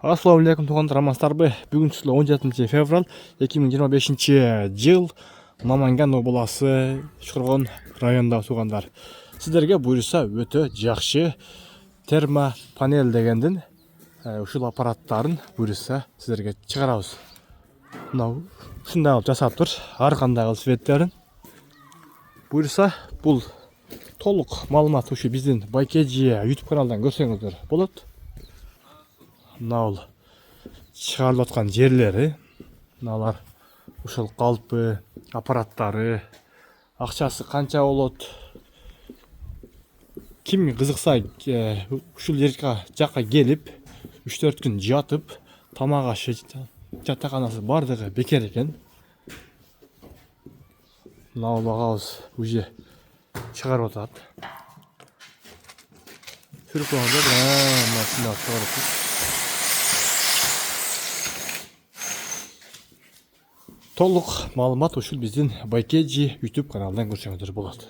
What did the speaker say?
Assalamu alaikum туугандар, амансыздарбы? Бүгүн число 17 февраль 2025 жыл. Наманган обласы Чукургон районунда туугандар. Сиздерге буюрса өтө жакшы термопанель дегендин ушул аппараттарын буюрса сиздерге чыгарабыз. Мына ушундай кылып жасап тур, ар кандай светтерин. Буюрса бул толук маалымат ушу биздин Байкеджи YouTube каналдан көрсөңүздөр болот. Мынау чыгарылып аткан жерлери, мыналар ушул калпы, аппараттары, акчасы канча болот. Ким кызыкса ушул жакка келип 3-4 күн жатып, тамак ашы, жатаканасы бардыгы бекер экен. Мынау багабыз уже чыгарып атат. Сүрүп коюңуздар, мына чыгарып атат. Толук маалымат ушул биздин Байкеджи YouTube каналынан көрсөңүздөр болот.